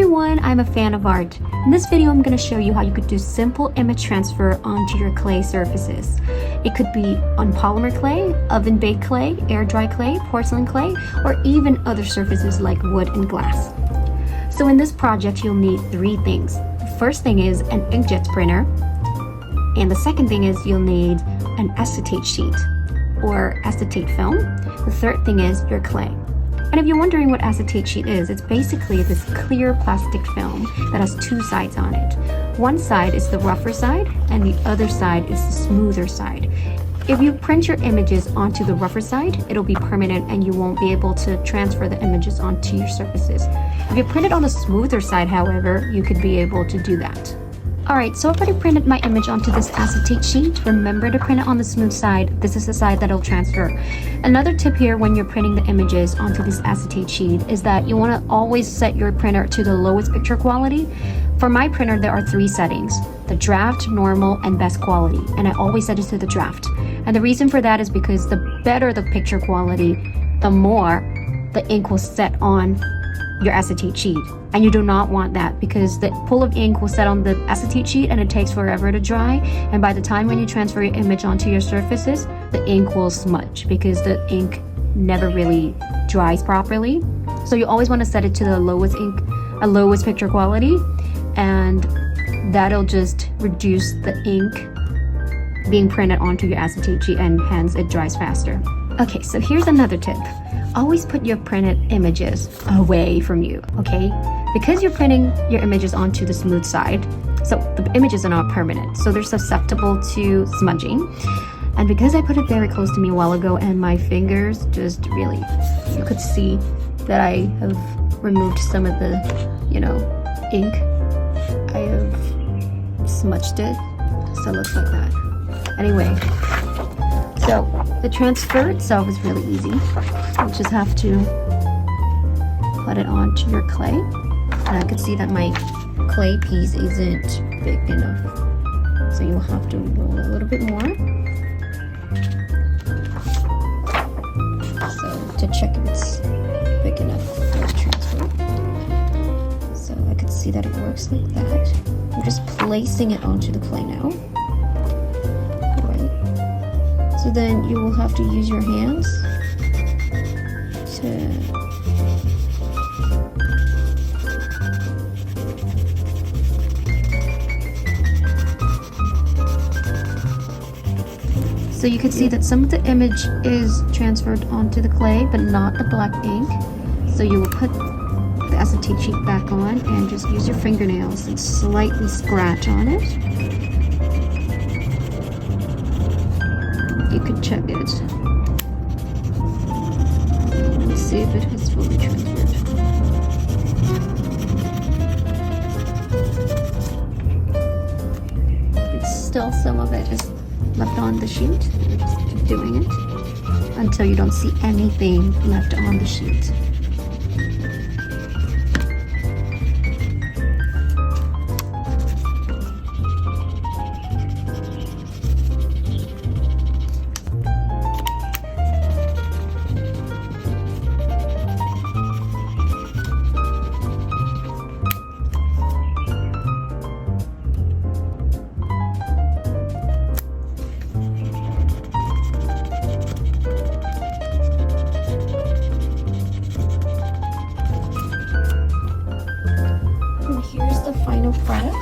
everyone, I'm a fan of art. In this video, I'm going to show you how you could do simple image transfer onto your clay surfaces. It could be on polymer clay, oven-baked clay, air-dry clay, porcelain clay, or even other surfaces like wood and glass. So in this project, you'll need three things. The first thing is an inkjet printer, and the second thing is you'll need an acetate sheet or acetate film. The third thing is your clay. And if you're wondering what acetate sheet is, it's basically this clear plastic film that has two sides on it. One side is the rougher side, and the other side is the smoother side. If you print your images onto the rougher side, it'll be permanent and you won't be able to transfer the images onto your surfaces. If you print it on the smoother side, however, you could be able to do that. Alright, so I've already printed my image onto this acetate sheet. Remember to print it on the smooth side. This is the side that it'll transfer. Another tip here when you're printing the images onto this acetate sheet is that you want to always set your printer to the lowest picture quality. For my printer, there are three settings: the draft, normal, and best quality. And I always set it to the draft. And the reason for that is because the better the picture quality, the more the ink will set on your acetate sheet. And you do not want that because the pool of ink will set on the acetate sheet and it takes forever to dry. And by the time when you transfer your image onto your surfaces, the ink will smudge because the ink never really dries properly. So you always want to set it to the lowest picture quality, and that'll just reduce the ink being printed onto your acetate sheet and hence it dries faster. Okay, so here's another tip. Always put your printed images away from you, okay? Because you're printing your images onto the smooth side, so the images are not permanent, so they're susceptible to smudging. And because I put it very close to me a while ago and my fingers just really, you could see that I have removed some of the, ink. I have smudged it, so it looks like that. Anyway, so the transfer itself is really easy. You just have to put it onto your clay. And I could see that my clay piece isn't big enough, so you'll have to roll a little bit more. So to check if it's big enough for the transfer. So I could see that it works like that. I'm just placing it onto the clay now. Alright. So then you will have to use your hands to So you can see that some of the image is transferred onto the clay, but not the black ink. So you will put the acetate sheet back on and just use your fingernails and slightly scratch on it. You could check it. Let's see if it has fully transferred. It's still some of it is left on the sheet. Just keep doing it until you don't see anything left on the sheet. Here's the final product.